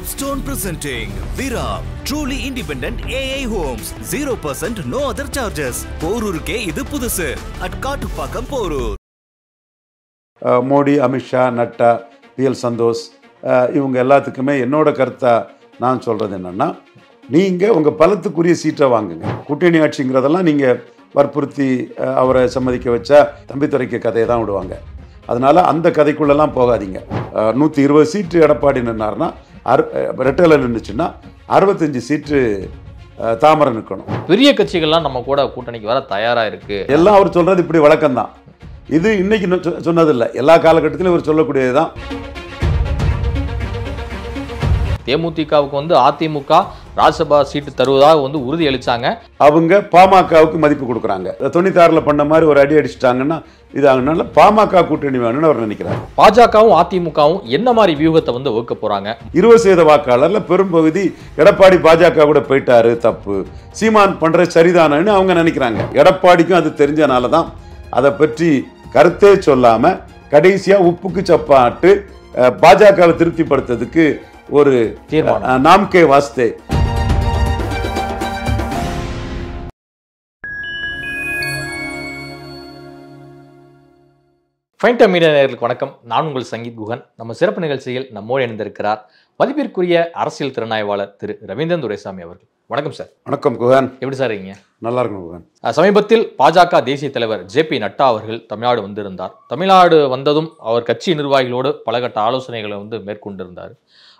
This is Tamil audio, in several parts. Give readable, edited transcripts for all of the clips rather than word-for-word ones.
Stone presenting Vira, truly independent AI homes, 0% no other charges. போரூருக்கே இது புதுசு at காட்டுப்பாக்கம் போரூர். மோடி, அமித்ஷா, நட்டா, பிஎல் சந்தோஷ் இவங்க எல்லாத்துக்குமே என்னோட கருத்தா நான் சொல்றது என்னன்னா, நீங்க உங்க பலத்துக்குரிய சீட்டை வாங்குங்க. கூட்டணி ஆட்சிங்கிறதெல்லாம் நீங்க வற்புறுத்தி அவரை சம்மதிக்க வச்சா தம்பித்துறைக்கு கதையை தான் விடுவாங்க. அதனால அந்த கதைக்குள்ளெல்லாம் போகாதீங்க. 120 சீட்டு எடப்பாடி நின்னார்னா, ரெட்டலை நின்றுச்சுன்னா 65 சீட்டு தாமரை நிற்கணும். பெரிய கட்சிகள்லாம் நம்ம கூட கூட்டணிக்கு வர தயாரா இருக்கு. எல்லாம் அவர் சொல்றது இப்படி வழக்கம்தான். இது இன்னைக்கு சொன்னதில்லை, எல்லா காலகட்டத்திலும் இவர் சொல்லக்கூடியதுதான். தேமுதிகவுக்கு அதிமுக ராஜ்யசபா சீட்டு தருவதாக உறுதி அளிச்சாங்க. அவங்க பாமகவுக்கு மதிப்பு கொடுக்குறாங்க. 96ல் பண்ண மாதிரி ஒரு அடி அடிச்சிட்டாங்கன்னா இது ஆகுனால பாமக கூட்டணி வேணும்னு அவர் நினைக்கிறார். பாஜகவும் அதிமுகவும் என்ன மாதிரி வியூகத்தை வகுக்க போறாங்க? 20% வாக்காளர்ல பெரும்பகுதி எடப்பாடி பாஜக கூட போயிட்டாரு, தப்பு, சீமான் பண்ற சரிதானு அவங்க நினைக்கிறாங்க. எடப்பாடிக்கும் அது தெரிஞ்சனால தான் அதை பற்றி கருத்தே சொல்லாம கடைசியா உப்புக்கு சப்பாட்டு பாஜகவை திருப்திப்படுத்துறதுக்கு ஒரு நாம்கே வாஸ்தே. ஃபைன் டைம் மீடியா நேயர்களுக்கு வணக்கம். நான் உங்கள் சங்கீத் குகன். நம்ம சிறப்பு நிகழ்ச்சியில் நம்மோடு இணைந்திருக்கிறார் மதிப்பிற்குரிய அரசியல் திறனாய்வாளர் திரு ரவீந்திரன் துரைசாமி அவர்கள். வணக்கம் சார். வணக்கம் குகன். எப்படி சார் இருக்கீங்க? நல்லா இருக்கும் குகன். சமீபத்தில் பாஜக தேசிய தலைவர் JP நட்டா அவர்கள் தமிழ்நாடு வந்திருந்தார். தமிழ்நாடு வந்ததும் அவர் கட்சி நிர்வாகிகளோடு பலகட்ட ஆலோசனைகளை மேற்கொண்டிருந்தார்.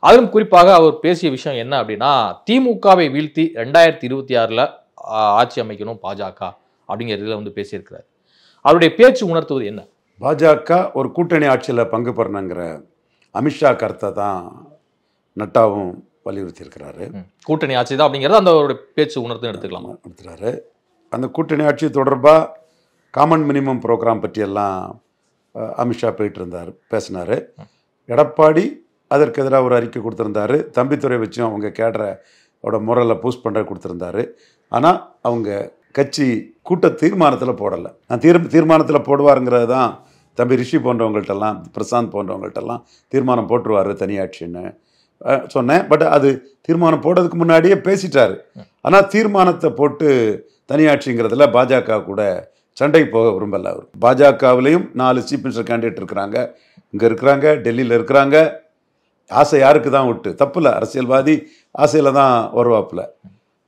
அதிலும் குறிப்பாக அவர் பேசிய விஷயம் என்ன அப்படின்னா, திமுகவை வீழ்த்தி 2026ல் ஆட்சி அமைக்கணும் பாஜக அப்படிங்கிறதுல பேசியிருக்கிறார். அவருடைய பேச்சு உணர்த்துவது என்ன? பாஜக ஒரு கூட்டணி ஆட்சியில் பங்கு பெறணுங்கிற அமித்ஷா கருத்தை தான் நட்டாவும் வலியுறுத்தி இருக்கிறாரு. கூட்டணி ஆட்சி தான் அப்படிங்கிறது அந்த அவருடைய பேச்சு உணர்த்து எடுத்துக்கலாமா? எடுத்துக்கிறாரு. அந்த கூட்டணி ஆட்சி தொடர்பாக காமன் மினிமம் ப்ரோக்ராம் பற்றியெல்லாம் அமித்ஷா போயிட்டு இருந்தார், பேசினார். எடப்பாடி அதற்கு எதிராக ஒரு அறிக்கை கொடுத்துருந்தாரு. தம்பித்துறை வச்சும் அவங்க கேடரோட முறையில் பூஸ்ட் பண்ணுற கொடுத்துருந்தாரு. ஆனால் அவங்க கட்சி கூட்ட தீர்மானத்தில் போடலை. நான் தீர்மானத்தில் போடுவாருங்கிறது தான் தம்பி ரிஷி போன்றவங்கள்ட்டெல்லாம், பிரசாந்த் போன்றவங்கள்ட்டெல்லாம் தீர்மானம் போட்டுருவார் தனியாட்சின்னு சொன்னேன். பட் அது தீர்மானம் போடுறதுக்கு முன்னாடியே பேசிட்டாரு. ஆனால் தீர்மானத்தை போட்டு தனியாட்சிங்கிறதுல பாஜக கூட சண்டை போக விரும்பலை. அவர் பாஜகவிலையும் 4 சீஃப் மினிஸ்டர் கேண்டிடேட் இருக்கிறாங்க, இங்கே இருக்கிறாங்க, டெல்லியில் இருக்கிறாங்க. ஆசை யாருக்கு தான் விட்டு, தப்பில்லை, அரசியல்வாதி ஆசையில் தான் வருவாப்பில்,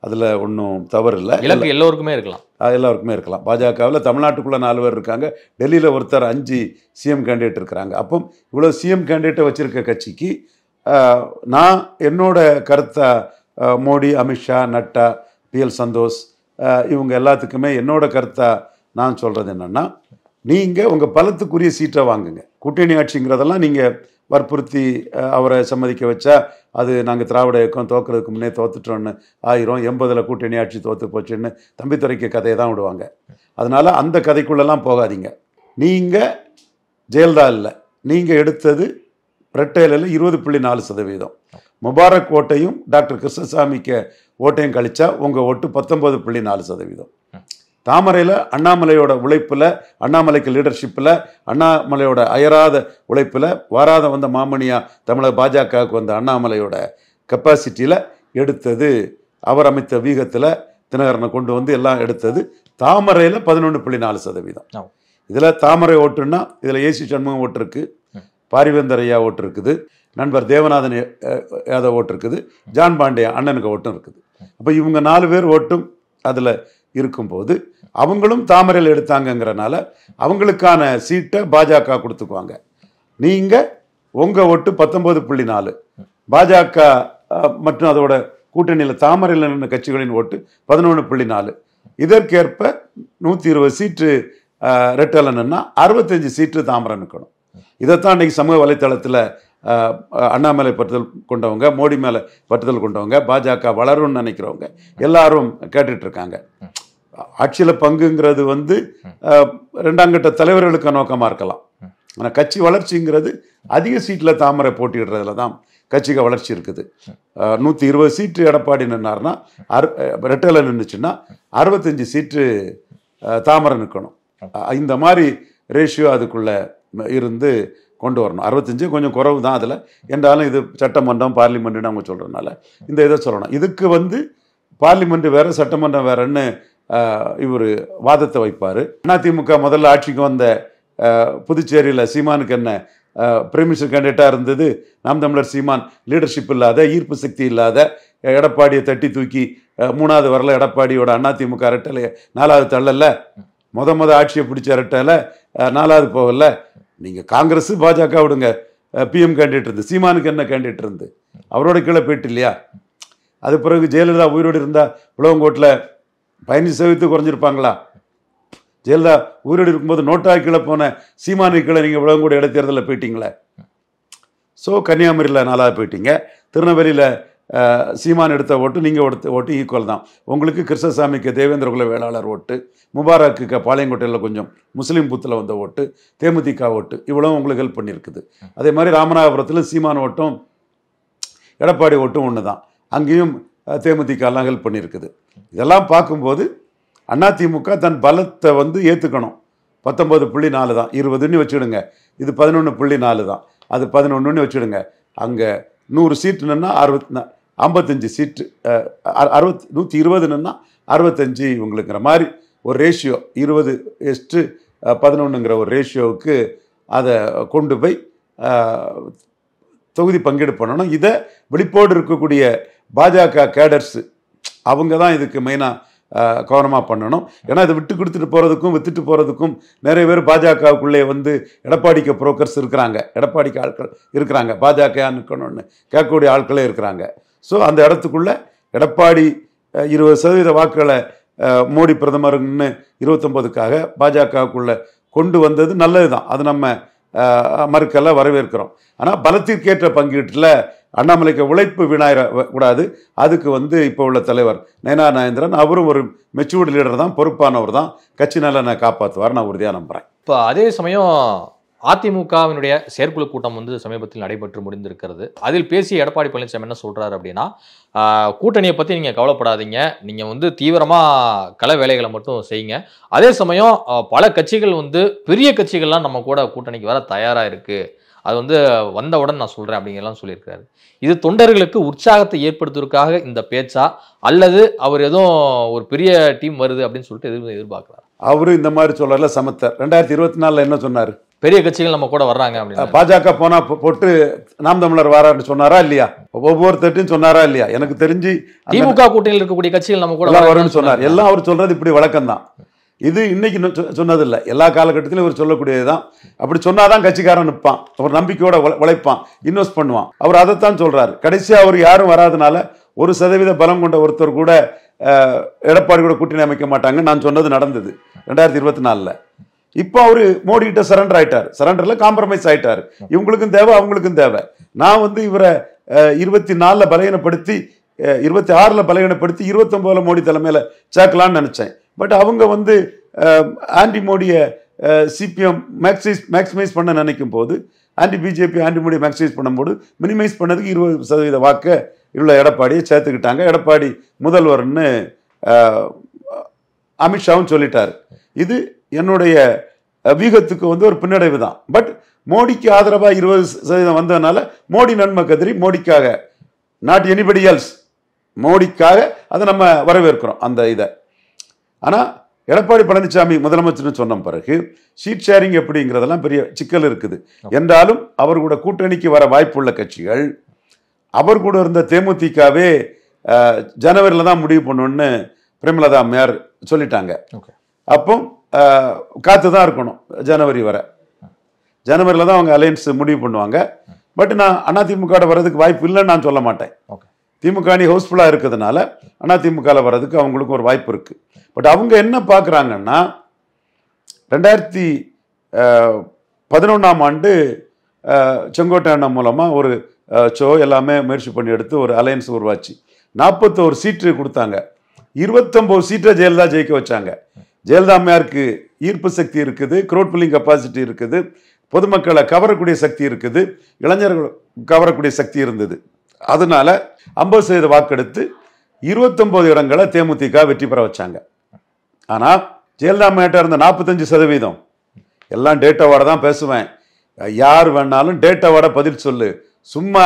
அதில் ஒன்றும் தவறு இல்லை. எல்லோருக்குமே இருக்கலாம், எல்லாருக்குமே இருக்கலாம். பாஜகவில் தமிழ்நாட்டுக்குள்ளே 4 பேர் இருக்காங்க, டெல்லியில் ஒருத்தர் 5 சிஎம் கேண்டிடேட் இருக்கிறாங்க. அப்போ இவ்வளோ சிஎம் கேண்டிடேட்டை வச்சுருக்க கட்சிக்கு நான் என்னோட கருத்தை மோடி, அமித்ஷா, நட்டா, பிஎல் சந்தோஷ் இவங்க எல்லாத்துக்குமே என்னோட கருத்தை நான் சொல்கிறது என்னென்னா, நீங்கள் உங்கள் பலத்துக்குரிய சீட்டை வாங்குங்க. கூட்டணி ஆட்சிங்கிறதெல்லாம் நீங்கள் வற்புறுத்தி அவரை சம்மதிக்க வச்சா அது நாங்கள் திராவிட இயக்கம் தோக்கிறதுக்கு முன்னே தோத்துட்டோன்னு ஆயிரும், 80ல் கூட்டணி ஆட்சி தோற்று போச்சுன்னு தம்பித்துறைக்கு கதையை தான் விடுவாங்க. அதனால் அந்த கதைக்குள்ளெல்லாம் போகாதீங்க. நீங்கள் ஜெயலலிதா இல்லை, நீங்கள் எடுத்தது ரெட்டையிலில் 20.4%. முபாரக் ஓட்டையும் டாக்டர் கிருஷ்ணசாமிக்கு ஓட்டையும் கழிச்சா உங்கள் ஓட்டு 19.4%. தாமரையில் அண்ணாமலையோட உழைப்பில், அண்ணாமலைக்கு லீடர்ஷிப்பில், அண்ணாமலையோட அயராத உழைப்பில், வாராத வந்த மாமணியா தமிழக பாஜகவுக்கு வந்த அண்ணாமலையோட கெப்பாசிட்டியில் எடுத்தது, அவர் அமைத்த வீகத்தில் தினகரனை கொண்டு வந்து எல்லாம் எடுத்தது தாமரையில் 11.4%. இதில் தாமரை ஓட்டுன்னா இதில் ஏசி சண்முகம் ஓட்டு இருக்குது, பாரிவேந்தர் ஐயா ஓட்டு இருக்குது, நண்பர் தேவநாதன் யாதவ் ஓட்டு இருக்குது, ஜான் பாண்டியா அண்ணனுக்கு ஓட்டும் இருக்குது. அப்போ இவங்க 4 பேர் ஓட்டும் அதில் இருக்கும்போது அவங்களும் தாமரையில் எடுத்தாங்கங்கிறனால அவங்களுக்கான சீட்டை பாஜக கொடுத்துக்குவாங்க. நீங்கள் உங்கள் ஓட்டு 19.4, பாஜக மற்றும் அதோட கூட்டணியில் தாமரையில் நின்ற கட்சிகளின் ஓட்டு 11.4. இதற்கேற்ப 120 சீட்டு ரெட்டலை நின்னா 65 சீட்டு தாமரை நிற்கணும். இதைத்தான் இன்றைக்கி சமூக வலைத்தளத்தில் அண்ணாமலை பற்றுதல் கொண்டவங்க, மோடி மேலே பற்றுதல் கொண்டவங்க, பாஜக வளரும்னு நினைக்கிறவங்க எல்லாரும் கேட்டுட்ருக்காங்க. ஆட்சியில் பங்குங்கிறது 2ஆம் கட்ட தலைவர்களுக்கு நோக்கமாக இருக்கலாம். ஆனால் கட்சி வளர்ச்சிங்கிறது அதிக சீட்டில் தாமரை போட்டிடுறதுல தான் கட்சிக்கு வளர்ச்சி இருக்குது. 120 சீட்டு எடப்பாடி நின்னார்னா, ரெட்டலை நின்றுச்சுன்னா 65 சீட்டு தாமரை நிற்கணும். இந்த மாதிரி ரேஷியோ அதுக்குள்ளே இருந்து கொண்டு வரணும். 65 கொஞ்சம் குறவு தான் அதில், என்றாலும் இது சட்டமன்றம் பார்லிமெண்ட்டுன்னு அவங்க சொல்கிறதுனால இந்த இதை சொல்லணும். இதுக்கு வந்து பார்லிமெண்ட் வேறு சட்டமன்றம் வேறுன்னு இவர் வாதத்தை வைப்பார். அதிமுக முதல்ல ஆட்சிக்கு வந்த புதுச்சேரியில் சீமானுக்கு என்ன பிரைம் மினிஸ்டர் கேண்டிடேட்டாக இருந்தது? நாம் தமிழர் சீமான் லீடர்ஷிப் இல்லாத, ஈர்ப்பு சக்தி இல்லாத, எடப்பாடியை தட்டி தூக்கி 3வது வரல எடப்பாடியோட அதிமுக அரட்டலை 4வது தள்ளல, முத ஆட்சியை பிடிச்ச அரட்டலை 4வது போகல. நீங்கள் காங்கிரஸ் பாஜக விடுங்க, பிஎம் கேண்டிடேட் இருந்து சீமானுக்கு என்ன கேண்டிடேட் இருந்து அவரோட கீழே போயிட்டு இல்லையா? அது பிறகு ஜெயலலிதா உயிரோடு இருந்தால் புலவங்கோட்டில் 15% குறைஞ்சிருப்பாங்களா? ஜெயலலிதா உயிரோடு இருக்கும்போது நோட்டா கீழே போன சீமானு கீழே நீங்கள் புலவங்கோடு இடைத்தேர்தலில் போயிட்டீங்களே. ஸோ கன்னியாகுமரியில் 4வது போயிட்டீங்க. திருநெல்வேலியில் சீமான் எடுத்த ஓட்டு நீங்கள் எடுத்த ஓட்டு ஈக்குவல் தான். உங்களுக்கு கிருஷ்ணசாமிக்கு தேவேந்திரகுல வேளாளர் ஓட்டு, முபாரக்கு பாளையங்கோட்டையில் கொஞ்சம் முஸ்லீம் பூத்தில் வந்த ஓட்டு, தேமுதிக ஓட்டு, இவ்வளோ உங்களுக்கு ஹெல்ப் பண்ணியிருக்குது. அதே மாதிரி ராமநாதபுரத்தில் சீமான் ஓட்டும் எடப்பாடி ஓட்டும் ஒன்று தான், அங்கேயும் தேமுதிகலாம் ஹெல்ப் பண்ணியிருக்குது. இதெல்லாம் பார்க்கும்போது அதிமுக தன் பலத்தை வந்து ஏற்றுக்கணும். 19.4 தான், 20ன்னு வச்சுடுங்க, இது 11.4 தான், அது 11ன்னு வச்சுடுங்க. அங்கே 100 சீட்டுன்னா 55 சீட்டு, 120ன்னா 65 இவங்களுங்கிற மாதிரி ஒரு ரேஷியோ, 20:11ங்கிற ஒரு ரேஷியோவுக்கு அதை கொண்டு போய் தொகுதி பங்கீடு பண்ணணும். இதை வெளிப்போடு இருக்கக்கூடிய பாஜக கேடர்ஸு அவங்க தான் இதுக்கு மெயினாக கவனமாக பண்ணணும். ஏன்னா இதை விட்டு கொடுத்துட்டு போகிறதுக்கும் வித்துட்டு போகிறதுக்கும் நிறைய பேர் பாஜகவுக்குள்ளே வந்து எடப்பாடிக்கு புரோக்கர்ஸ் இருக்கிறாங்க, எடப்பாடிக்கு ஆட்கள் இருக்கிறாங்க, பாஜக நிற்கணும்னு கேட்கக்கூடிய ஆட்களே இருக்கிறாங்க. ஸோ அந்த இடத்துக்குள்ளே எடப்பாடி 20% வாக்குகளை மோடி பிரதமர்னு 29க்காக பாஜகவுக்குள்ளே கொண்டு வந்தது நல்லது தான், அது நம்ம மறுக்கெல்லாம் வரவேற்கிறோம். ஆனால் பலத்திற்கேற்ற பங்கீட்டில் அண்ணாமலைக்கு உழைப்பு வீணாயிர கூடாது. அதுக்கு வந்து இப்போ உள்ள தலைவர் நயனா நாகேந்திரன் அவரும் ஒரு மெச்சூர்டு லீடர் தான், பொறுப்பானவர் தான், கட்சி நலனை காப்பாற்றுவார், நான் உறுதியாக நம்புகிறேன். இப்போ அதே சமயம் அதிமுகவினுடைய செயற்குழு கூட்டம் வந்து சமீபத்தில் நடைபெற்று முடிந்திருக்கிறது. அதில் பேசிய எடப்பாடி பழனிசாமி என்ன சொல்றாரு அப்படின்னா, கூட்டணியை பற்றி நீங்கள் கவலைப்படாதீங்க, நீங்கள் வந்து தீவிரமாக கள வேலைகளை மட்டும் செய்யுங்க. அதே சமயம் பல கட்சிகள் வந்து பெரிய கட்சிகள்லாம் நம்ம கூட கூட்டணிக்கு வர தயாராக இருக்குது, அது வந்து வந்தவுடன் நான் சொல்கிறேன் அப்படிங்கலாம் சொல்லியிருக்காரு. இது தொண்டர்களுக்கு உற்சாகத்தை ஏற்படுத்துவதற்காக இந்த பேச்சா, அல்லது அவர் எதுவும் ஒரு பெரிய டீம் வருது அப்படின்னு சொல்லிட்டு எதிர்பார்க்குறாரு? அவரு இந்த மாதிரி சொல்றல சமத்தர் 2024 என்ன சொன்னார்? பெரிய கட்சிகள் நம்ம கூட வர்றாங்க அப்படின்னு. பாஜக போனா போட்டு நாம் தமிழர் வரான்னு சொன்னாரா இல்லையா? ஒவ்வொருத்தையும் சொன்னாரா இல்லையா? எனக்கு தெரிஞ்சு திமுக கூட்டணியில் இருக்கக்கூடிய கட்சிகள் நம்ம கூட வரும்னு சொன்னார். எல்லாம் அவர் சொல்றது இப்படி வழக்கம் தான். இது இன்னைக்கு சொன்னதில்லை, எல்லா காலகட்டத்திலும் இவர் சொல்லக்கூடியதுதான். அப்படி சொன்னாதான் கட்சிக்காரன் நிற்பான், ஒரு நம்பிக்கையோட உழைப்பான், இன்வெஸ்ட் பண்ணுவான். அவர் அதைத்தான் சொல்றாரு. கடைசியா அவர் யாரும் வராதனால 1% பலம் கொண்ட ஒருத்தர் கூட எடப்பாடி கூட கூட்டணி அமைக்க மாட்டாங்க நான் சொன்னது நடந்தது 2024. இப்போ அவரு மோடி கிட்ட சரண்டர் ஆயிட்டார். சரண்டர்ல காம்ப்ரமைஸ் ஆயிட்டாரு. இவங்களுக்கும் தேவை, அவங்களுக்கும் தேவை. நான் வந்து இவரை 24 பலகீனப்படுத்தி 26 பலகீனப்படுத்தி 29 மோடி தலைமையில சேர்க்கலான்னு நினைச்சேன். பட் அவங்க வந்து ஆன்டி மோடியை சிபிஎம் மேக்சிமைஸ் பண்ண நினைக்கும் போது, ஆன்டி பிஜேபி ஆன்டி மோடியை மேக்சிமைஸ் பண்ணும்போது மினிமைஸ் பண்ணதுக்கு 20% வாக்கு உள்ள எடப்பாடியை சேர்த்துக்கிட்டாங்க. எடப்பாடி முதல்வர்னு அமித்ஷாவும் சொல்லிட்டாரு. இது என்னுடைய வியூகத்துக்கு வந்து ஒரு பின்னடைவு தான். பட் மோடிக்கு ஆதரவாக 20% வந்ததுனால மோடி நன்மை கதிரி, மோடிக்காக, நாட் எனிபடி எல்ஸ், மோடிக்காக அதை நம்ம வரவேற்கிறோம் அந்த இதை. ஆனால் எடப்பாடி பழனிசாமி முதலமைச்சர்னு சொன்ன பிறகு ஷீட் ஷேரிங் எப்படிங்கிறதெல்லாம் பெரிய சிக்கல் இருக்குது. என்றாலும் அவர் கூட கூட்டணிக்கு வர வாய்ப்புள்ள கட்சிகள், அவர் கூட இருந்த தேமுதிகவே ஜனவரியில் தான் முடிவு பண்ணணும்னு பிரேமலதா அம்மையார் சொல்லிட்டாங்க. அப்போ காத்து தான் இருக்கணும் ஜனவரி வரை. ஜனவரியில் தான் அவங்க அலையன்ஸ் முடிவு பண்ணுவாங்க. பட் நான் அதிமுக வர்றதுக்கு வாய்ப்பு இல்லைன்னு நான் சொல்ல மாட்டேன். திமுக அணி ஹவுஸ்ஃபுல்லாக இருக்கிறதுனால அதிமுகவில் வர்றதுக்கு அவங்களுக்கு ஒரு வாய்ப்பு இருக்கு. பட் அவங்க என்ன பார்க்குறாங்கன்னா, 2011ஆம் ஆண்டு செங்கோட்டை அண்ணா மூலமாக ஒரு எல்லாமே முயற்சி பண்ணி எடுத்து ஒரு அலையன்ஸ் உருவாச்சு. 41 சீட்டு கொடுத்தாங்க. 29 சீட்டை ஜெயலலிதா ஜெயிக்க வச்சாங்க. ஜெயலலிதா அம்மையாருக்கு ஈர்ப்பு சக்தி இருக்குது, க்ரௌட் புல்லிங் கெப்பாசிட்டி இருக்குது, பொதுமக்களை கவரக்கூடிய சக்தி இருக்குது, இளைஞர்கள் கவரக்கூடிய சக்தி இருந்தது. அதனால 50% வாக்கெடுத்து 29 இடங்களை தேமுதிக வெற்றி பெற வச்சாங்க. ஆனால் ஜெயலலிதா அம்மையாட்ட இருந்த 45%, எல்லாம் டேட்டாவோட தான் பேசுவேன், யார் வேணாலும் டேட்டாவோட பதில் சொல்லு. சும்மா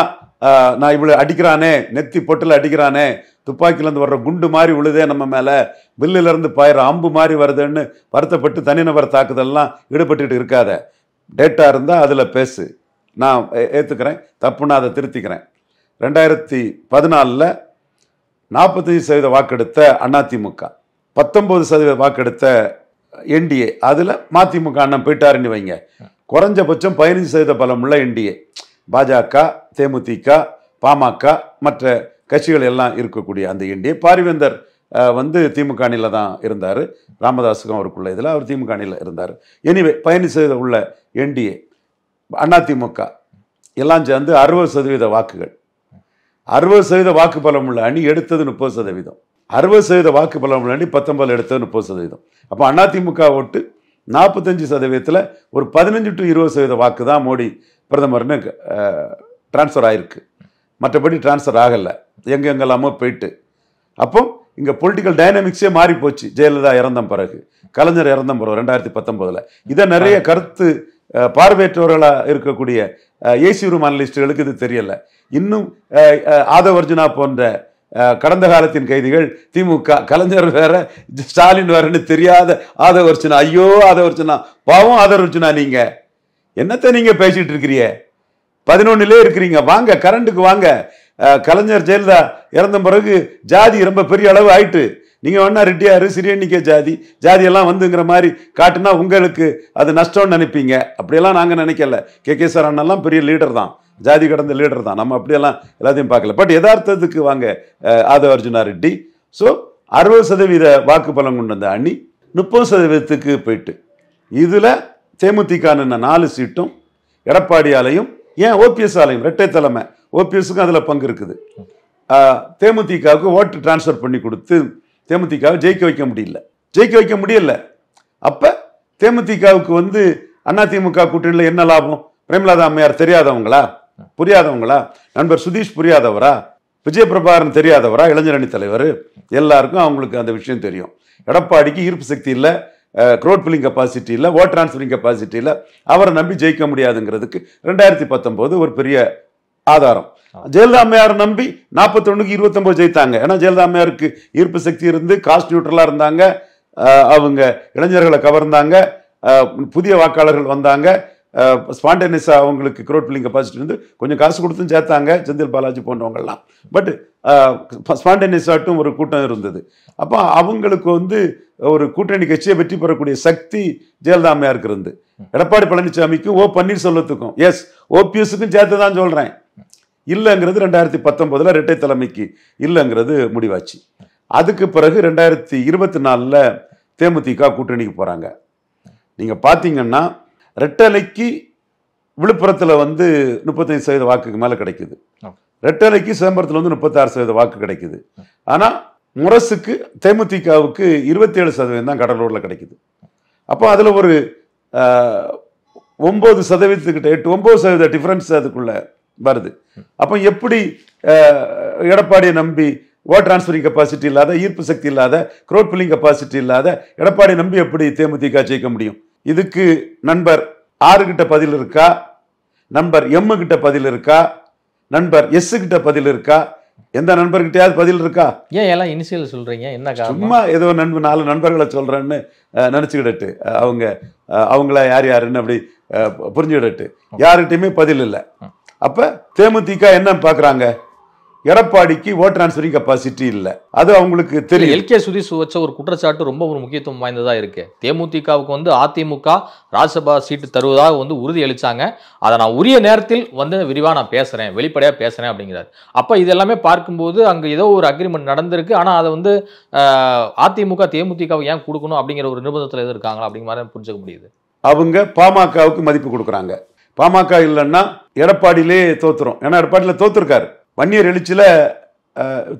நான் இவ்வளோ அடிக்கிறானே, நெத்தி பொட்டில் அடிக்கிறானே, துப்பாக்கிலேருந்து வர்ற குண்டு மாதிரி விழுதே நம்ம மேலே, வில்லிலேருந்து பாயிற அம்பு மாதிரி வருதுன்னு வருத்தப்பட்டு தனிநபர் தாக்குதல்லாம் ஈடுபட்டுட்டு இருக்காத. டேட்டா இருந்தால் அதில் பேசு. நான் ஏற்றுக்கிறேன், தப்புன்னா அதை திருத்திக்கிறேன். 2014 45% வாக்கெடுத்த அதிமுக, 19% வாக்கெடுத்த என்டிஏ, அதில் மதிமுக அண்ணன் போயிட்டாருன்னு வைங்க. குறைஞ்சபட்சம் 15% பலமுள்ள என்டிஏ, பாஜக, தேமுதிக, பாமக, மற்ற கட்சிகள் எல்லாம் இருக்கக்கூடிய அந்த என்டிஏ. பாரிவேந்தர் வந்து திமுக அணியில் தான் இருந்தார், ராமதாஸுக்கும் அவருக்குள்ள இதில் அவர் திமுக அணியில் இருந்தார். எனிவே 15% உள்ள என்டிஏ, அதிமுக எல்லாம் சேர்ந்து 60% வாக்குகள். 60% வாக்கு பலம் உள்ள அணி எடுத்தது 30%. 60% வாக்கு பலம் உள்ள அணி 19 எடுத்தது 30%. அப்போ அதிமுக ஓட்டு 45%, ஒரு 15 to 20% வாக்கு தான் மோடி பிரதமர்னு டிரான்ஸ்ஃபர் ஆயிருக்கு. மற்றபடி டிரான்ஸ்ஃபர் ஆகலை, எங்கெங்கெல்லாமோ போயிட்டு. அப்போ இங்கே பொலிட்டிக்கல் டைனாமிக்ஸே மாறி போச்சு. ஜெயலலிதா இறந்த பிறகு, கலைஞர் இறந்த பிறகு 2019. இதை நிறைய கருத்து பார்வையற்றவர்களாக இருக்கக்கூடிய ஏசி ரூம் அனலிஸ்டுகளுக்கு இது தெரியல. இன்னும் ஆதவர்ஜுனா போன்ற கடந்த காலத்தின் கைதிகள் திமுக, கலைஞர் வேற ஸ்டாலின் வேறன்னு தெரியாத ஆதவர்ஜுனா, ஐயோ ஆதவர்ஜுனா, பாவம் ஆதவர்ஜுனா, நீங்க என்னத்தை நீங்க பேசிட்டு இருக்கிறீங்க? 11 இருக்கிறீங்க, வாங்க கரண்ட்டுக்கு வாங்க. கலைஞர் ஜெயலலிதா இறந்த பிறகு ஜாதி ரொம்ப பெரிய அளவு ஆயிட்டு, நீங்க வேணா ரெட்டியாரு சிறியன்னிக்கே ஜாதி எல்லாம் வந்துங்கிற மாதிரி காட்டுனா உங்களுக்கு அது நஷ்டம்னு நினைப்பீங்க. அப்படியெல்லாம் நாங்கள் நினைக்கல. கே சார் அண்ணெல்லாம் பெரிய லீடர் தான், ஜாதி கடந்த லீடர் தான். நம்ம அப்படியெல்லாம் எல்லாத்தையும் பார்க்கல. பட் யதார்த்தத்துக்கு வாங்க ஆதவர்ஜுனா ரெட்டி. ஸோ 60% வாக்கு பலம் கொண்ட அந்த அணி 30%க்கு போயிட்டு, இதில் தேமுதிக 4 சீட்டும் எடப்பாடியாலையும், ஏன் ஓபிஎஸ் ஆலையும், இரட்டை தலைமை ஓபிஎஸ்க்கும் அதில் பங்கு இருக்குது. தேமுதிகவுக்கு ஓட்டு டிரான்ஸ்ஃபர் பண்ணி கொடுத்து தேமுதிகவை ஜெயிக்க வைக்க முடியல. அப்போ தேமுதிகவுக்கு வந்து அதிமுக கூட்டணியில் என்ன லாபம்? பிரேமலதா அம்மையார் தெரியாதவங்களா, புரியாதவங்களா? நண்பர் சுதீஷ் புரியாதவரா? விஜய பிரபாகரன் தெரியாதவரா? இளைஞரணி தலைவர். எல்லாருக்கும் அவங்களுக்கு அந்த விஷயம் தெரியும். எடப்பாடிக்கு ஈர்ப்பு சக்தி இல்லை, க்ரோட் பில்லிங் கெப்பாசிட்டி இல்லை, ஓட் டிரான்ஸ்ஃபரிங் கெப்பாசிட்டி இல்லை. அவரை நம்பி ஜெயிக்க முடியாதுங்கிறதுக்கு 2019 ஒரு பெரிய ஆதாரம். ஜெயலலிதா அம்மையார் நம்பி 41க்கு 29 ஜெயித்தாங்க. ஏன்னா ஜெயலலிதா அம்மையாருக்கு ஈர்ப்பு சக்தி இருந்து, காஸ்ட் நியூட்ரலா இருந்தாங்க, அவங்க இளைஞர்களை கவர்ந்தாங்க, புதிய வாக்காளர்கள் வந்தாங்க, ஸ்பான்டேனியஸா அவங்களுக்கு க்ரோட் பில்லிங் கெப்பாசிட்டி இருந்து கொஞ்சம் காசு கொடுத்தும் சேர்த்தாங்க, செந்தில் பாலாஜி போன்றவங்கெல்லாம். பட் ஸ்பான்டேனியஸாட்டும் ஒரு கூட்டம் இருந்தது. அப்போ அவங்களுக்கு வந்து ஒரு கூட்டணி கட்சியை வெற்றி பெறக்கூடிய சக்தி ஜெயலலிதா அம்மையாருக்கு இருந்து. எடப்பாடி பழனிசாமிக்கும் பன்னீர்செல்வத்துக்கும், எஸ் ஓபிஎஸ்க்கும் சேர்த்து தான் சொல்றேன், இல்லைங்கிறது 2019 இரட்டை தலைமைக்கு இல்லைங்கிறது முடிவாச்சு. அதுக்கு பிறகு 2024 தேமுதிக கூட்டணிக்கு போறாங்க. நீங்க பாத்தீங்கன்னா ரெட்டலைக்கு விழுப்புரத்தில் வந்து 35% வாக்குக்கு மேலே கிடைக்குது, ரெட்டலைக்கு சிதம்பரத்தில் வந்து 36% வாக்கு கிடைக்குது. ஆனால் முரசுக்கு தேமுதிகவுக்கு 27% தான் கடலூரில் கிடைக்குது. அப்போ அதில் ஒரு 9% 8-9% டிஃபரன்ஸ் அதுக்குள்ள வருது. அப்போ எப்படி எடப்பாடியை நம்பி ஓட் டிரான்ஸ்ஃபரிங் கெப்பாசிட்டி இல்லாத, ஈர்ப்பு சக்தி இல்லாத, க்ரோட் பில்லிங் கெப்பாசிட்டி இல்லாத எடப்பாடி நம்பி எப்படி தேமுதிக ஜெயிக்க முடியும்? இதுக்கு நண்பர் 6 கிட்ட பதில் இருக்கா? நண்பர் M கிட்ட பதில் இருக்கா? நண்பர் S கிட்ட பதில் இருக்கா? எந்த நண்பர்கிட்டயாவது பதில் இருக்கா? ஏன் எல்லாம் இனிஷியல் சொல்றீங்க? என்ன சும்மா ஏதோ 4 நண்பர்களை சொல்றேன்னு நினைச்சுக்கிட்டு அவங்கள யாருன்னு அப்படி புரிஞ்சுக்கிட்டு யாருகிட்டையுமே பதில் இல்லை. அப்ப தேமுதிக என்ன பாக்குறாங்க? எடப்பாடிக்கு ஓட் டிரான்ஸ்ஃபரிங் கெப்பாசிட்டி இல்லை, அது அவங்களுக்கு தெரியும். எல்கே சுதீஷ் வச்ச ஒரு குற்றச்சாட்டு ரொம்ப ஒரு முக்கியத்துவம் வாய்ந்ததா இருக்கு. தேமுதிகவுக்கு வந்து அதிமுக ராஜ்யசபா சீட்டு தருவதாக வந்து உறுதி அளிச்சாங்க, அதை நான் உரிய நேரத்தில் வந்து விரிவாக நான் பேசுறேன், வெளிப்படையாக பேசுறேன் அப்படிங்கிறார். அப்போ இதெல்லாமே பார்க்கும்போது அங்கே ஏதோ ஒரு அக்ரிமெண்ட் நடந்திருக்கு, ஆனால் அதை வந்து அதிமுக தேமுதிகவை ஏன் கொடுக்கணும் அப்படிங்கிற ஒரு நிர்பந்தத்தில் எது இருக்காங்களா அப்படிங்கிற மாதிரி புரிஞ்சுக்க முடியுது. அவங்க பாமகவுக்கு மதிப்பு கொடுக்குறாங்க. பாமக இல்லைன்னா எடப்பாடியிலே தோத்துரும். ஏன்னா எடப்பாடியில் தோத்துருக்காரு, வன்னியர் எழுச்சியில்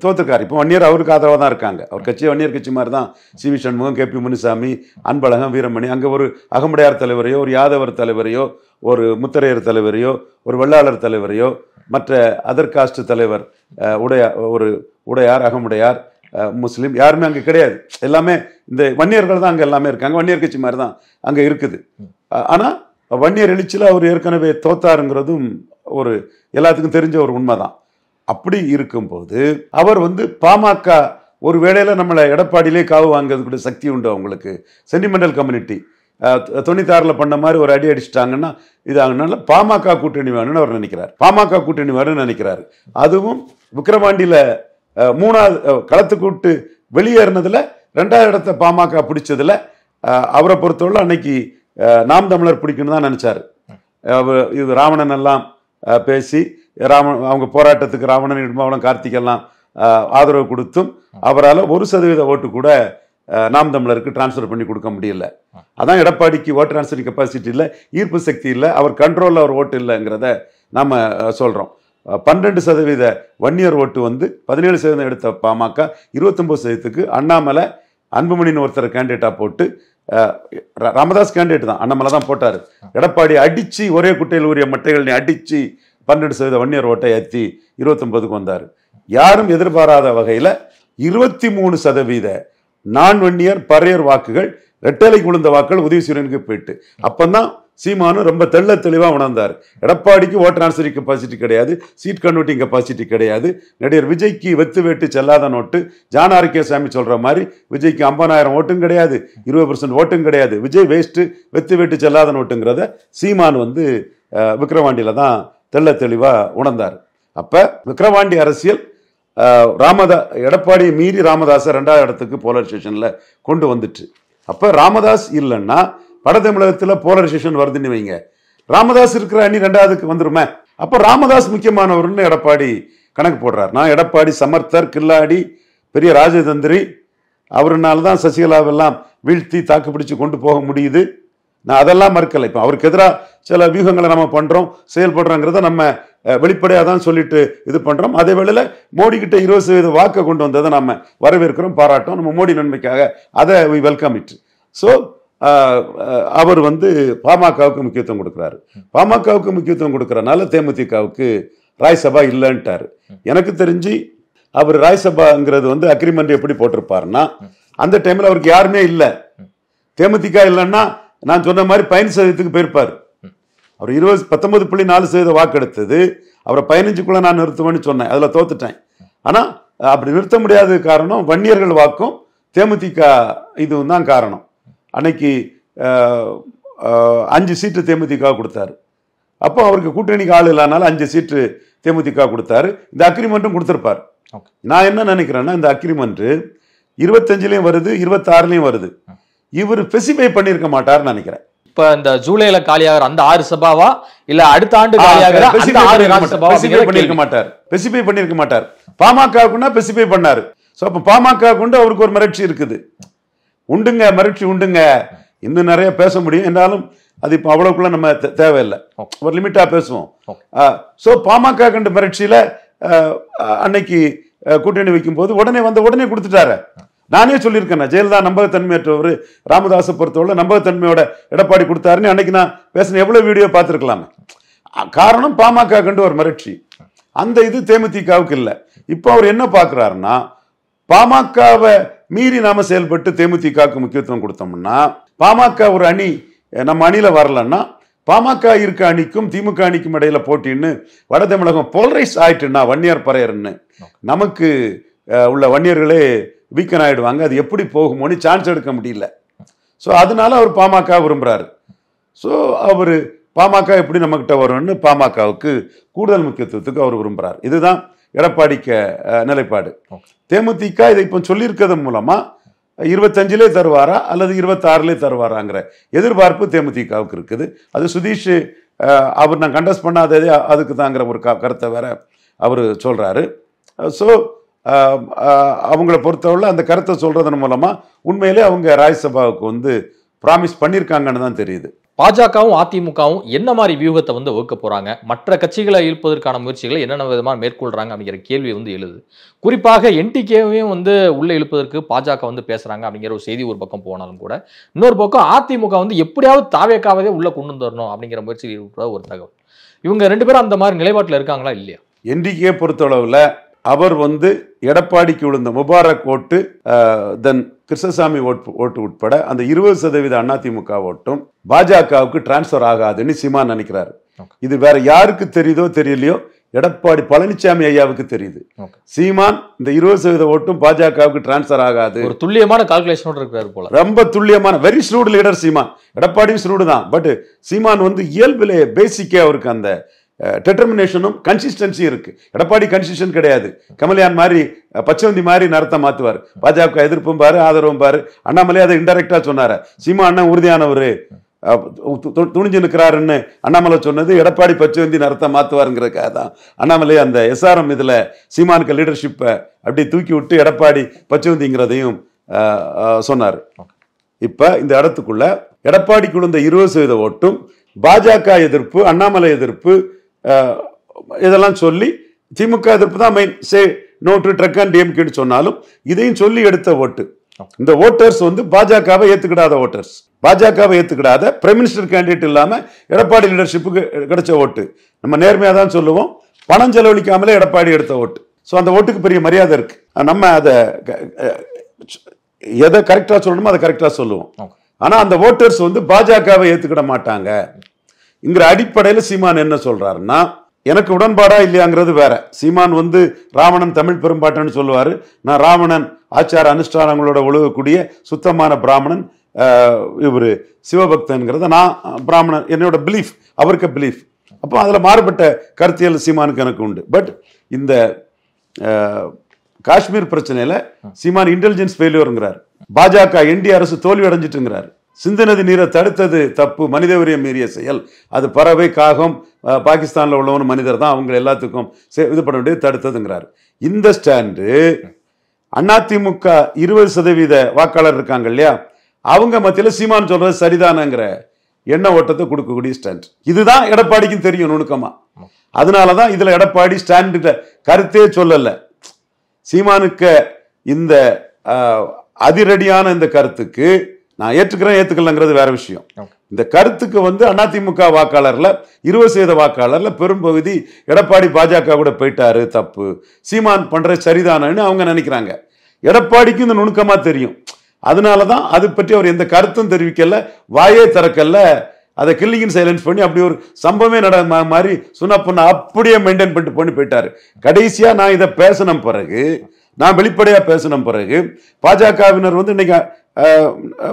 தோத்துருக்காரு. இப்போ வன்னியர் அவருக்கு ஆதரவாக தான் இருக்காங்க. அவர் கட்சி வன்னியர் கட்சி மாதிரி தான். சி.வி. சண்முகம், கே.பி. முனுசாமி, அன்பழகம், வீரமணி, அங்கே ஒரு அகமுடையார் தலைவரையோ, ஒரு யாதவர் தலைவரையோ, ஒரு முத்தரையர் தலைவரையோ, ஒரு வெள்ளாளர் தலைவரையோ, மற்ற அதர் காஸ்ட் தலைவர் உடையார், அகமுடையார், முஸ்லீம் யாருமே அங்கே கிடையாது. எல்லாமே இந்த வன்னியர்கள் தான் அங்கே எல்லாமே இருக்காங்க. வன்னியர் கட்சி மாதிரி தான் அங்கே இருக்குது. ஆனால் வன்னியர் எழுச்சியில் அவர் ஏற்கனவே தோத்தாருங்கிறதும் ஒரு எல்லாத்துக்கும் தெரிஞ்ச ஒரு உண்மைதான். அப்படி இருக்கும்போது அவர் பாமக ஒரு வேளையில் நம்மளை எடப்பாடியிலே காவு வாங்கிறதுக்குள்ள சக்தி உண்டு அவங்களுக்கு. சென்டிமெண்டல் கம்யூனிட்டி 96 பண்ண மாதிரி ஒரு அடி அடிச்சிட்டாங்கன்னா இது ஆகுனால பாமக கூட்டணி வேணும்னு அவர் நினைக்கிறார். பாமக கூட்டணி வேணும்னு நினைக்கிறாரு. அதுவும் விக்கிரவாண்டியில் 3வது களத்துக்கு விட்டு வெளியேறினதுல 2வது இடத்தை பாமக பிடிச்சதுல அவரை பொறுத்தவரை அன்னைக்கு நாம் தமிழர் பிடிக்கணும்னு தான் நினைச்சாரு. இது ராவணன் எல்லாம் பேசி அவங்க போராட்டத்துக்கு ராவணன் இடும்பாவளம் கார்த்திகெல்லாம் ஆதரவு கொடுத்தும் அவரால் 1% ஓட்டு கூட நாம் தமிழருக்கு டிரான்ஸ்ஃபர் பண்ணி கொடுக்க முடியல. அதான் எடப்பாடிக்கு ஓட்டு டிரான்ஸ்ஃபரிங் கெப்பாசிட்டி இல்லை, ஈர்ப்பு சக்தி இல்லை, அவர் கண்ட்ரோலில் அவர் ஓட்டு இல்லைங்கிறத நாம் சொல்கிறோம். 12% வன்னியர் ஓட்டு 17% எடுத்த பாமக 29%க்கு அண்ணாமலை அன்புமணின்னு ஒருத்தர் கேண்டிடேட்டாக போட்டு ராமதாஸ் கேண்டிடேட் தான், அண்ணாமலை தான் போட்டார். எடப்பாடி அடித்து ஒரே குட்டையில் உரிய மட்டைகள் அடித்து 12% வன்னியர் ஓட்டை ஏற்றி 29க்கு வந்தார். யாரும் எதிர்பாராத வகையில் 23% நான் வன்னியர் பறையர் வாக்குகள் ரெட்டலைக்கு விழுந்த வாக்குகள் உதயசூரியனுக்கு போயிட்டு அப்பந்தான் சீமானு ரொம்ப தெள்ள தெளிவாக உணர்ந்தார். எடப்பாடிக்கு ஓட் டிரான்ஸ்ஃபரிங் கெப்பாசிட்டி கிடையாது, சீட் கன்வெர்ட்டிங் கெப்பாசிட்டி கிடையாது. நடிகர் விஜய்க்கு வெத்து வேட்டு செல்லாத நோட்டு, ஜான் ஆரோக்கியசாமி சொல்ற மாதிரி விஜய்க்கு 50,000 ஓட்டும் கிடையாது, 20% ஓட்டும் கிடையாது, விஜய் வேஸ்ட்டு வெத்து வேட்டு செல்லாத நோட்டுங்கிறத சீமான் விக்கிரவாண்டியில தான் தெள்ள தெளிவாக உணர்ந்தார். அப்போ விக்கிரவாண்டி அரசியல் எடப்பாடியை மீறி ராமதாஸை 2வது இடத்துக்கு போலரைசேஷனில் கொண்டு வந்துட்டு. அப்போ ராமதாஸ் இல்லைன்னா வட தமிழகத்தில் போலரைசேஷன் வருதுன்னு வைங்க, ராமதாஸ் இருக்கிற அணி 2வதுக்கு வந்துருமே. அப்போ ராமதாஸ் முக்கியமானவர்னு எடப்பாடி கணக்கு போடுறார். நான் எடப்பாடி சமர்த்தர், கில்லாடி, பெரிய ராஜதந்திரி, அவருனால தான் சசிகலாவெல்லாம் வீழ்த்தி தாக்கு பிடிச்சு கொண்டு போக முடியுது. நான் அதெல்லாம் மறுக்கலை. இப்போ அவருக்கு எதிராக சில வியூகங்களை நம்ம பண்ணுறோம், செயல்படுறோங்கிறத நம்ம வெளிப்படையாக தான் சொல்லிட்டு இது பண்ணுறோம். அதே வேளையில் மோடி கிட்ட 20% வாக்கை கொண்டு வந்ததை நம்ம வரவேற்கிறோம், பாராட்டோம். நம்ம மோடி நன்மைக்காக அதை வி வெல்கம் இட். ஸோ அவர் பாமகவுக்கு முக்கியத்துவம் கொடுக்குறாரு. பாமகவுக்கு முக்கியத்துவம் கொடுக்கறனால தேமுதிகவுக்கு ராஜ்சபா இல்லைன்ட்டாரு. எனக்கு தெரிஞ்சு அவர் ராஜ்சபாங்கிறது அக்ரிமெண்ட் எப்படி போட்டிருப்பாருன்னா, அந்த டைமில் அவருக்கு யாருமே இல்லை. தேமுதிக இல்லைன்னா நான் சொன்ன மாதிரி 15%க்கு போயிருப்பார். அவர் 19.4% வாக்கு எடுத்தது. அவரை 15க்குள்ள நான் நிறுத்துவேன்னு சொன்னேன், அதில் தோத்துட்டேன். ஆனால் அப்படி நிறுத்த முடியாத காரணம் வன்னியர்கள் வாக்கும் தேமுதிக இதுவும் தான் காரணம். அன்னைக்கு 5 சீட்டு தேமுதிக கொடுத்தாரு. அப்போ அவருக்கு கூட்டணிக்கு ஆள் இல்லாதனால 5 சீட்டு தேமுதிக கொடுத்தாரு. இந்த அக்ரிமெண்ட்டும் கொடுத்துருப்பார். நான் என்ன நினைக்கிறேன்னா, இந்த அக்ரிமெண்ட் 25லயும் வருது, 26லயும் வருது. இவர் ஸ்பெசிஃபை பண்ணியிருக்க மாட்டார்னு நினைக்கிறேன். இப்ப இந்த ஜூலைல காலியாகிற அந்த 6 சபாவா இல்ல அடுத்த ஆண்டு காலியாகிற அந்த 6 ராஜ்யசபாவா ஸ்பெசிஃபை பண்ணியிருக்க மாட்டார். பாமகவுக்குன்னா ஸ்பெசிஃபை பண்ணாரு. ஸோ அப்போ பாமக கொண்டு அவருக்கு ஒரு மிரட்சி இருக்குது. உண்டுங்க, மிரட்சி உண்டுங்க. இன்னும் நிறைய பேச முடியும், என்றாலும் அது இப்போ அவ்வளவுக்குள்ள நம்ம தேவையில்லை, ஒரு லிமிட்டா பேசுவோம். ஸோ பாமக கண்டு மிரட்சியில அன்னைக்கு கூட்டணி வைக்கும் போது உடனே கொடுத்துட்டாரு. நானே சொல்லியிருக்கேன், ஜெயலலிதா நம்பகத்தன்மையற்றவர், ராமதாஸை பொறுத்தவரை நம்பகத்தன்மையோட எடப்பாடி கொடுத்தாருன்னு அன்னைக்கு நான் பேசின எவ்வளவு வீடியோ பார்த்துருக்கலாமே. காரணம் பாமக கண்டு ஒரு மிரட்சி. அந்த இது தேமுதிகவுக்கு இல்லை. இப்போ அவர் என்ன பார்க்குறாருன்னா, பாமகவை மீறி நாம செயல்பட்டு தேமுதிகவுக்கு முக்கியத்துவம் கொடுத்தோம்னா, பாமக ஒரு அணி நம்ம அணியில வரலன்னா, பாமக இருக்க அணிக்கும் திமுக அணிக்கும் இடையில போட்டின்னு வட தமிழகம் போலரைஸ் ஆயிட்டுன்னா, வன்னியர் பறையர்ன்னு நமக்கு உள்ள வன்னியர்களே வீக்கன் ஆயிடுவாங்க. அது எப்படி போகுமோன்னு சான்ஸ் எடுக்க முடியல. ஸோ அதனால அவர் பாமக விரும்புறாரு. ஸோ அவர் பாமக எப்படி நம்மகிட்ட வரும்னு பாமகவுக்கு கூடுதல் முக்கியத்துவத்துக்கு அவர் விரும்புறாரு. இதுதான் எடப்பாடிக்கு நிலைப்பாடு. தேமுதிக இதை இப்போ சொல்லியிருக்கிறது மூலமா 25லே தருவாரா அல்லது 26லே தருவாராங்கிற எதிர்பார்ப்பு தேமுதிகவுக்கு இருக்குது. அது சுதீஷ் அவர் நான் கண்டஸ்ட் பண்ணாததே அதுக்கு தாங்கிற ஒரு கருத்தை வேற அவர் சொல்றாரு. ஸோ அவங்கள பொறுத்தவரை அந்த கருத்தை சொல்றதன் மூலமா உண்மையிலே அவங்க ராஜ்யசபாவுக்கு ப்ராமிஸ் பண்ணியிருக்காங்கன்னு தான் தெரியுது. பாஜகவும் அதிமுகவும் என்ன மாதிரி வியூகத்தை வகுக்க போறாங்க, மற்ற கட்சிகளை இழுப்பதற்கான முயற்சிகளை என்னென்ன விதமாக மேற்கொள்றாங்க அப்படிங்கிற கேள்வி எழுது. குறிப்பாக என்டிகேவையும் உள்ள இழுப்பதற்கு பாஜக பேசுறாங்க அப்படிங்கிற ஒரு செய்தி ஒரு பக்கம் போனாலும் கூட, இன்னொரு பக்கம் அதிமுக எப்படியாவது தாவேக்காவதே உள்ள கொண்டு வரணும் அப்படிங்கிற முயற்சியில் இருக்கிற ஒரு தகவல். இவங்க 2 பேரும் அந்த மாதிரி நிலைப்பாட்டில் இருக்காங்களா இல்லையா? என்டிகே பொறுத்தளவில் அவர் வந்து எடப்பாடிக்கு விழுந்த முபாரக் ஓட்டு, தென் கிருஷ்ணசாமி ஓட்டு உட்பட அந்த 20% அதிமுக ஓட்டும் பாஜகவுக்கு டிரான்ஸ்பர் ஆகாதுன்னு சீமான் நினைக்கிறாரு. இது வேற யாருக்கு தெரியுதோ தெரியலையோ, எடப்பாடி பழனிசாமி ஐயாவுக்கு தெரியுது. சீமான் இந்த 20% ஓட்டும் பாஜகவுக்கு டிரான்ஸ்பர் ஆகாது. ஒரு துல்லியமான கால்குலேஷனோட இருக்காரு போல. ரொம்ப துல்லியமான, வெரி ஸ்ரூட் லீடர் சீமான். எடப்பாடியும் ஸ்ரூடு தான். பட் சீமான் வந்து இயல்பிலே பேசிக்கே அவருக்கு அந்த டெட்டர்மினேஷனும் கன்சிஸ்டன்சியும் இருக்கு. எடப்பாடி கன்சிஸ்டன்ட் கிடையாது. கமல்யான் மாதிரி பச்சவந்தி மாதிரி நடத்த மாத்துவார். பாஜக எதிர்ப்பும் பாரு, ஆதரவும் பாரு. அண்ணாமலை அதை இன்டெரக்டா சொன்னாரு. சீமா அண்ணன் உறுதியானவர், துணிஞ்சு நிற்கிறாருன்னு அண்ணாமலை சொன்னது எடப்பாடி பச்சவந்தி நடத்த மாத்துவாருங்கிறதுக்காக தான் அண்ணாமலை அந்த SRM இதுல சீமானுக்கு லீடர்ஷிப்பை அப்படி தூக்கி விட்டு எடப்பாடி பச்சவந்திங்கிறதையும் சொன்னார். இப்ப இந்த இடத்துக்குள்ள எடப்பாடிக்குள்ள இந்த 20% ஓட்டும் பாஜக எதிர்ப்பு, அண்ணாமலை எதிர்ப்பு, இதெல்லாம் சொல்லி திமுக எதிர்ப்பு தான் main. Say no to drug and டிஎம்கேன்னு சொன்னாலும் இதையும் சொல்லி எடுத்த ஓட்டு. இந்த ஓட்டர்ஸ் வந்து பாஜகவை ஏத்துக்கிடாத ஓட்டர்ஸ், பாஜகவை ஏத்துக்கிடாத பிரைம் மினிஸ்டர் கேண்டிடேட் இல்லாம எடப்பாடி லீடர்ஷிப்புக்கு கிடைச்ச ஓட்டு. நம்ம நேர்மையா தான் சொல்லுவோம், பணம் செலவழிக்காமலே எடப்பாடி எடுத்த ஓட்டு. ஸோ அந்த ஓட்டுக்கு பெரிய மரியாதை இருக்கு. நம்ம அதை எதை கரெக்டா சொல்லணுமோ அதை கரெக்டா சொல்லுவோம். ஆனா அந்த ஓட்டர்ஸ் வந்து பாஜகவை ஏத்துக்கிட மாட்டாங்க என்கிற அடிப்படையில் சீமான் என்ன சொல்றாருன்னா, எனக்கு உடன்பாடா இல்லையாங்கிறது வேற. சீமான் வந்து ராவணன் தமிழ் பெரும்பாட்டன்னு சொல்லுவாரு. நான் ராவணன் ஆச்சார அனுஷ்டானங்களோட ஒழுகக்கூடிய சுத்தமான பிராமணன், இவரு சிவபக்தன்கிறத நான் பிராமணன், என்னோட பிலீஃப், அவருக்கு பிலீஃப். அப்போ அதுல மாறுபட்ட கருத்தியல் சீமானுக்கு எனக்கு உண்டு. பட் இந்த காஷ்மீர் பிரச்சனையில சீமான் இன்டெலிஜென்ஸ் ஃபெயிலியர்ங்கிறார். பாஜக என்டி அரசு தோல்வி அடைஞ்சிட்டுங்கிறார். சிந்து நதி நீரை தடுத்தது தப்பு, மனித உரிமை மீறிய செயல். அது பறவை, காகம், பாகிஸ்தான்ல உள்ளவன் மனிதர் தான், அவங்க எல்லாத்துக்கும் இது பண்ண வேண்டியது தடுத்ததுங்கிறார். இந்த ஸ்டாண்டு அதிமுக 20% வாக்காளர் இருக்காங்க இல்லையா, அவங்க மத்தியில சீமான் சொல்றது சரிதானங்கிற எண்ண ஓட்டத்தை கொடுக்கக்கூடிய ஸ்டாண்ட். இதுதான் எடப்பாடிக்கும் தெரியும் நுணுக்கமா. அதனாலதான் இதுல எடப்பாடி ஸ்டாண்ட் கருத்தே சொல்லல. சீமானுக்கு இந்த அதிரடியான இந்த கருத்துக்கு நான் ஏற்றுக்கிறேன் ஏத்துக்கலங்கிறது வேற விஷயம். இந்த கருத்துக்கு வந்து அதிமுக வாக்காளர்ல 20% வாக்காளர்ல பெரும்பகுதி எடப்பாடி பாஜக கூட போயிட்டாரு, தப்பு, சீமான் பண்ற சரிதானன்னு அவங்க நினைக்கிறாங்க. எடப்பாடிக்கும் இந்த நுணுக்கமா தெரியும். அதனாலதான் அது பற்றி அவர் எந்த கருத்தும் தெரிவிக்கல, வாயே திறக்கல. அதை கில்லிங் சைலன்ஸ் பண்ணி அப்படி ஒரு சம்பவமே மாதிரி சொன்ன பொண்ணு அப்படியே மெயின்டைன் பண்ணிட்டு பண்ணி போயிட்டாரு. கடைசியா நான் இதை பேசின பிறகு, நான் வெளிப்படையா பேசின பிறகு பாஜகவினர் வந்து இன்னைக்கு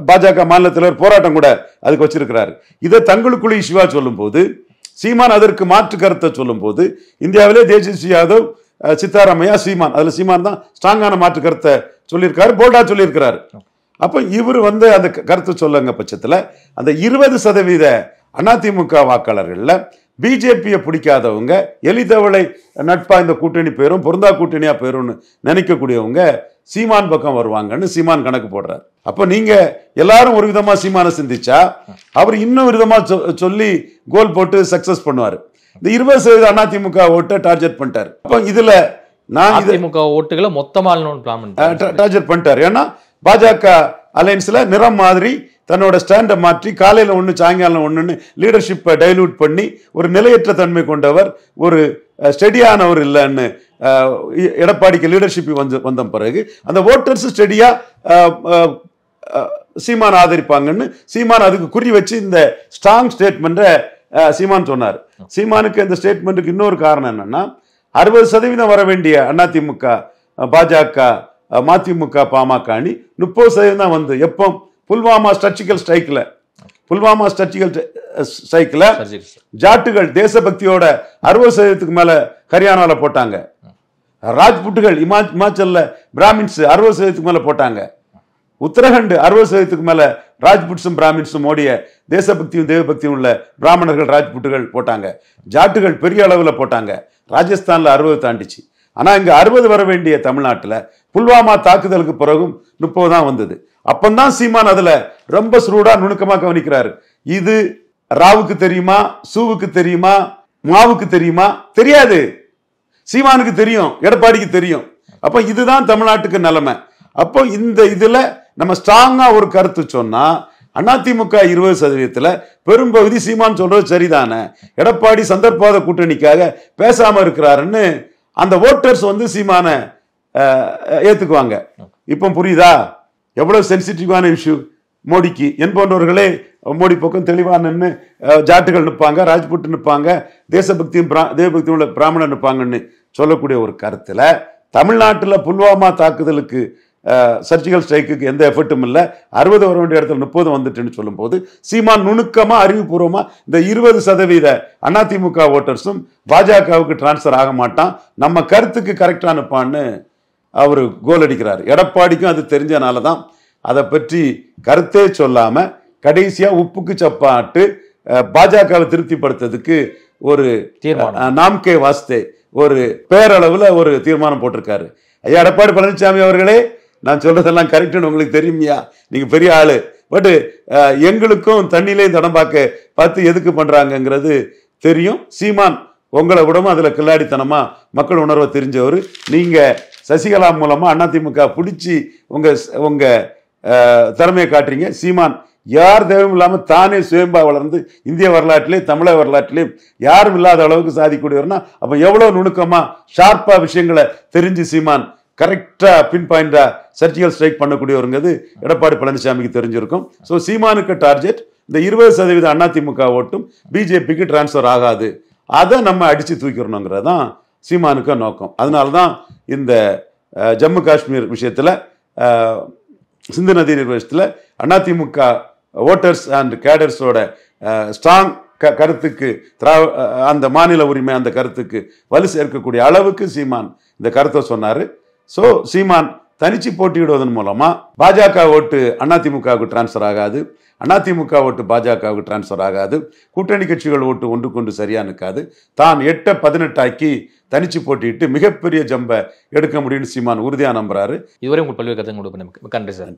பாஜக மாநில தலைவர் போராட்டம் கூட அதுக்கு வச்சிருக்கிறாரு. இதை தங்களுக்குள்ள இஷ்யூவா சொல்லும் போது, சீமான் அதற்கு மாற்று கருத்தை சொல்லும் போது, இந்தியாவிலே தேஜஸ்வி யாதவ், சித்தாராமையா, சீமான், அதுல சீமான் தான் ஸ்ட்ராங்கான மாற்று கருத்தை சொல்லியிருக்காரு, போல்டா சொல்லியிருக்கிறாரு. அப்ப இவர் வந்து அந்த கருத்து சொல்லுங்க பட்சத்துல அந்த 20% அதிமுக வாக்காளர்கள்ல பிஜேபியை பிடிக்காதவங்க, எலிதவளை நட்பா இந்த கூட்டணி பேரும் பொருந்தா கூட்டணியா பேரும்னு நினைக்கக்கூடியவங்க சீமான் பக்கம் வருவாங்கன்னு சீமான் கணக்கு போடுறாரு. அப்ப நீங்க எல்லாரும் ஒரு விதமா சீமான சிந்திச்சா அவர் இன்னும் விதமா சொல்லி கோல் போட்டு சக்சஸ் பண்ணுவாரு. இந்த 20% அதிமுக ஓட்டை டார்கெட் பண்ணிட்டாரு. அப்ப இதுல நான் அதிமுக ஓட்டுகளை மொத்தமா டார்கெட் பண்ணிட்டாரு. ஏன்னா பாஜக அலையன்ஸ்ல நிறம் மாதிரி தன்னோட ஸ்டாண்டை மாற்றி காலையில் ஒன்று சாயங்காலம் ஒன்றுன்னு லீடர்ஷிப்பை டைலூட் பண்ணி ஒரு நிலையற்ற தன்மை கொண்டவர், ஒரு ஸ்டெடியானவர் இல்லைன்னு எடப்பாடிக்கு லீடர்ஷிப் வந்த பிறகு அந்த ஓட்டர்ஸ் ஸ்டெடியா சீமான் ஆதரிப்பாங்கன்னு சீமான் அதுக்கு குறி வச்சு இந்த ஸ்ட்ராங் ஸ்டேட்மெண்ட்டை சீமான் சொன்னார். சீமானுக்கு இந்த ஸ்டேட்மெண்ட்டுக்கு இன்னொரு காரணம் என்னன்னா, 60% வர வேண்டிய அதிமுக, பாஜக, மதிமுக, பாமக அணி 30% தான் வந்து எப்போ புல்வாமா ஸ்ட்ராட்டஜிக்கல் ஸ்ட்ரைக்ல ஜாட்டுகள் தேசபக்தியோட 60% மேல ஹரியானால போட்டாங்க. ராஜ்புட்டுகள் இமாச்சல்ல பிராமின்ஸ் 60% மேல போட்டாங்க. உத்தரகண்ட் 60% மேல ராஜ்புட்ஸும் பிராமின்ஸும் ஓடிய தேசபக்தியும் தேவபக்தியும் உள்ள பிராமணர்கள் ராஜ்புட்டுகள் போட்டாங்க. ஜாட்டுகள் பெரிய அளவுல போட்டாங்க. ராஜஸ்தான்ல 60 தாண்டிச்சு. ஆனா இங்க 60 வர வேண்டிய தமிழ்நாட்டுல புல்வாமா தாக்குதலுக்கு பிறகும் 30 தான் வந்தது. அப்பந்தான் சீமான் அதுல ரொம்ப ஸ்ரூடா நுணுக்கமா கவனிக்கிறாரு. இது ராவுக்கு தெரியுமா, சூவுக்கு தெரியுமா, மாவுக்கு தெரியுமா? தெரியாது. சீமானுக்கு தெரியும், எடப்பாடிக்கு தெரியும். அப்ப இதுதான் தமிழ்நாட்டுக்கு நிலைமை. அப்போ இந்த இதுல நம்ம ஸ்ட்ராங்கா ஒரு கருத்து சொன்னா, அதிமுக 20% பெரும்பகுதி சீமான் சொல்றது சரிதானே, எடப்பாடி சந்தர்ப்பாத கூட்டணிக்காக பேசாம இருக்கிறாருன்னு அந்த ஓட்டர்ஸ் வந்து சீமான ஏத்துக்குவாங்க. இப்போ புரியுதா எவ்வளவு சென்சிட்டிவான இஷ்யூ மோடிக்கு? என் போன்றவர்களே மோடி பக்கம் தெளிவா நின்று ஜாட்டுகள் நிற்பாங்க, ராஜ்புட் நிற்பாங்க, தேசபக்தியும் உள்ள பிராமணர் நிற்பாங்கன்னு சொல்லக்கூடிய ஒரு கருத்துல தமிழ்நாட்டில் புல்வாமா தாக்குதலுக்கு சர்ஜிக்கல் ஸ்ட்ரைக்கு எந்த எஃபர்ட்டும் இல்லை, 60 வர வேண்டிய இடத்துல 30 வந்துட்டுன்னு சொல்லும் போது சீமான் நுணுக்கமா அறிவுபூர்வமா இந்த 20% அதிமுக ஓட்டர்ஸும் பாஜகவுக்கு டிரான்ஸ்பர் ஆக மாட்டான், நம்ம கருத்துக்கு கரெக்டா நிற்பான்னு அவரு கோல் அடிக்கிறார். எடப்பாடிக்கும் அது தெரிஞ்சனாலதான் அதை பற்றி கருத்தே சொல்லாம கடைசியா உப்புக்கு சப்பாட்டு பாஜகவை திருப்திப்படுத்துறதுக்கு ஒரு நாம்கே வாஸ்தே ஒரு பேரளவுல ஒரு தீர்மானம் போட்டிருக்காரு. ஐயா எடப்பாடி பழனிசாமி அவர்களே, நான் சொல்றதெல்லாம் கரெக்டுன்னு உங்களுக்கு தெரியுமியா, நீங்க பெரிய ஆளு, பட் எங்களுக்கும் தண்ணியிலே தடம் பார்த்து எதுக்கு பண்றாங்கிறது தெரியும். சீமான் உங்களை விடவும் அதுல கில்லாடித்தனமா மக்கள் உணர்வை தெரிஞ்சவர். நீங்க சசிகலா மூலமா அதிமுக பிடிச்சி உங்க திறமையை காட்டுறீங்க. சீமான் யார் தேவையும் இல்லாம தானே சுயம்பா வளர்ந்து இந்திய வரலாற்றிலே தமிழக வரலாற்றிலே யாரும் இல்லாத அளவுக்கு சாதிக்கூடியவர்னா அப்ப எவ்வளவு நுணுக்கமா ஷார்ப்பா விஷயங்களை தெரிஞ்சு சீமான் கரெக்டா பின் பாயிண்டா சர்ஜிக்கல் ஸ்ட்ரைக் பண்ணக்கூடியவருங்கிறது எடப்பாடி பழனிசாமிக்கு தெரிஞ்சிருக்கும். ஸோ சீமானுக்கு டார்கெட் இந்த 20% அதிமுக ஓட்டும் பிஜேபிக்கு டிரான்ஸ்பர் ஆகாது, அதை நம்ம அடிச்சு தூக்கிடணுங்கிறது தான் சீமானுக்கு நோக்கம். அதனால்தான் இந்த ஜம்மு காஷ்மீர் விஷயத்துல சிந்து நதி நீர் விஷயத்துல அதிமுக ஓட்டர்ஸ் அண்ட் கேடர்ஸோட ஸ்ட்ராங் கருத்துக்கு அந்த மாநில உரிமை அந்த கருத்துக்கு வலு சேர்க்கக்கூடிய அளவுக்கு சீமான் இந்த கருத்தை சொன்னாரு. ஸோ சீமான் தனிச்சு போட்டியிடுவதன் மூலமா பாஜக ஓட்டு அதிமுகவுக்கு டிரான்ஸ்பர் ஆகாது, அதிமுக ஓட்டு பாஜகவுக்கு டிரான்ஸ்பர் ஆகாது, கூட்டணி கட்சிகள் ஓட்டு ஒன்றுக்கொண்டு சரியா நிற்காது, தான் 8-18 ஆக்கி தனிச்சு போட்டிட்டு மிகப்பெரிய ஜம்பை எடுக்க முடியும்னு சீமான் உறுதியா நம்புறாரு. இதுவரை உங்கள் பல்வேறு கருத்து நன்றி சார்.